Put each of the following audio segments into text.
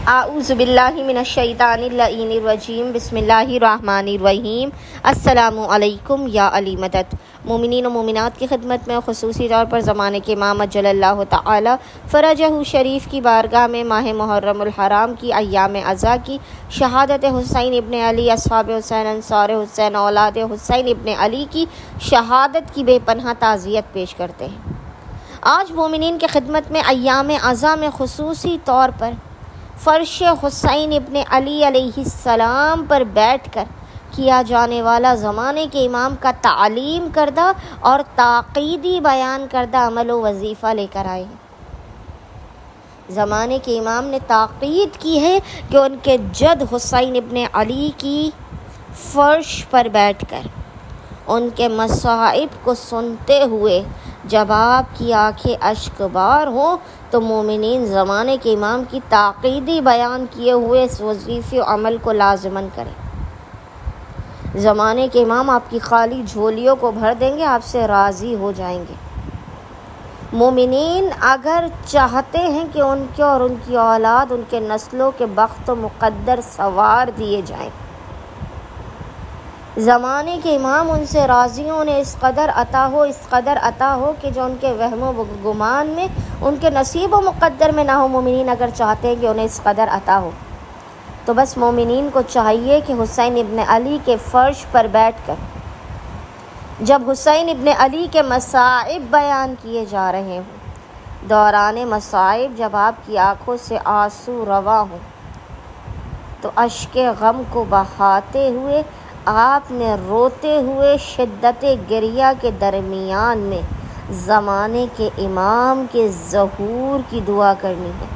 आऊज़ुबिल्लाहि मिनश्शैतानिर्रजीम बिस्मिल्लाहिर्रहमानिर्रहीम। अस्सलामु अलैकुम या अली मदद। मोमिनीन व मोमिनात की खिदमत में ख़ुसूसी तौर पर ज़माने के इमाम अज्जलल्लाहु तआला फ़रजहु शरीफ की बारगाह में माह मुहर्रमुल हराम की अय्याम अज़ा की शहादत हुसैन इब्न अली अस्हाब हुसैन अंसार हुसैन औलाद हुसैन इब्न अली की शहादत की बेपनाह ताज़ियत पेश करते हैं। आज मोमिनीन की खिदमत में अय्याम अज़ा में ख़ुसूसी तौर पर फ़र्श हुसैन इब्न अली अलैहिस्सलाम पर बैठकर किया जाने वाला ज़माने के इमाम का तालीम करदा और ताक़ीदी बयान करदा अमल व वजीफ़ा लेकर आए हैं। ज़माने के इमाम ने ताक़ीद की है कि उनके जद हुसैन इब्न अली की फ़र्श पर बैठकर उनके मसाइब को सुनते हुए जब आपकी आँखें अश्कबार हों तो मोमिनीन ज़माने के इमाम की ताक़ीदी बयान किए हुए इस वजीफ़े अमल को लाज़िमन करें। ज़माने के इमाम आपकी खाली झोलियों को भर देंगे, आपसे राज़ी हो जाएंगे। मोमिनीन अगर चाहते हैं कि उनके और उनकी औलाद, उनके नस्लों के बख्त मुक़द्दर सवार दिए जाएं, ज़माने के इमाम उनसे राज़ियों ने इस कदर अता हो कि जो उनके वहमो व गुमान में, उनके नसीब व मुक़द्दर में ना हो। मोमिनीन अगर चाहते हैं कि उन्हें इस कदर अता हो तो बस मोमिनीन को चाहिए कि हुसैन इब्न अली के फ़र्श पर बैठकर जब हुसैन इब्न अली के मसाइब बयान किए जा रहे हों, दौरान मसाइब जब आपकी आँखों से आंसू रवा हों, तो अश्के गम को बहाते हुए आपने रोते हुए शिद्दत गिरिया के दरमियान में ज़माने के इमाम के ज़हूर की दुआ करनी है।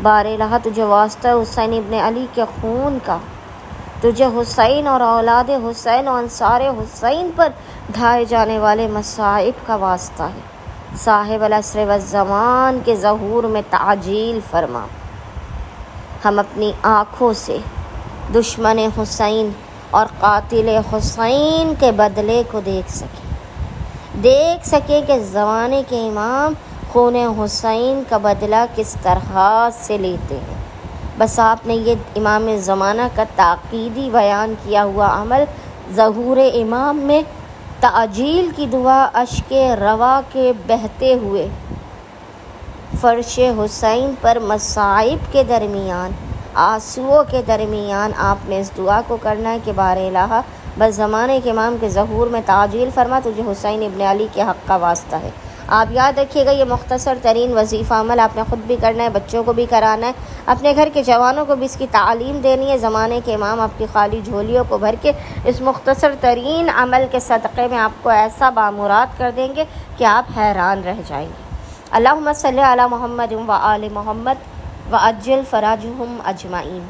बारहा तुझे वास्ता हुसैन इब्न अली के खून का, तुझे हुसैन और औलाद हुसैन और अंसार हुसैन पर ढाए जाने वाले मसाइब का वास्ता है। साहिब अल-असर वज़्ज़मान के ज़हूर में ताजील फरमा। हम अपनी आँखों से दुश्मन हुसैन और कातिल हुसैन के बदले को देख सके कि ज़माने के इमाम खून हुसैन का बदला किस तरह से लेते हैं। बस आपने ये इमाम ज़माना का ताक़ीदी बयान किया हुआ अमल ज़हूर इमाम में ताजील की दुआ अश्के रवा के बहते हुए फ़र्श हुसैन पर मसाइब के दरमियान, आंसुओं के दरमियान आपने इस दुआ को करना है कि बारहा बस ज़माने के इमाम के ज़हूर में ताजील फरमा, तुझे हुसैन इब्न अली के हक़ का वास्ता है। आप याद रखिएगा, ये मुख्तसर तरीन वजीफ़ा अमल आपने ख़ुद भी करना है, बच्चों को भी कराना है, अपने घर के जवानों को भी इसकी तालीम देनी है। ज़माने के इमाम आपकी खाली झोलियों को भर के इस मुख्तसर तरीन अमल के सदक़े में आपको ऐसा बामुराद कर देंगे कि आप हैरान रह जाएंगे। अल्लाहुम्मा सल्ली अला मुहम्मद व आले मुहम्मद व अज्जिल फ़राजहुम अजमाइन।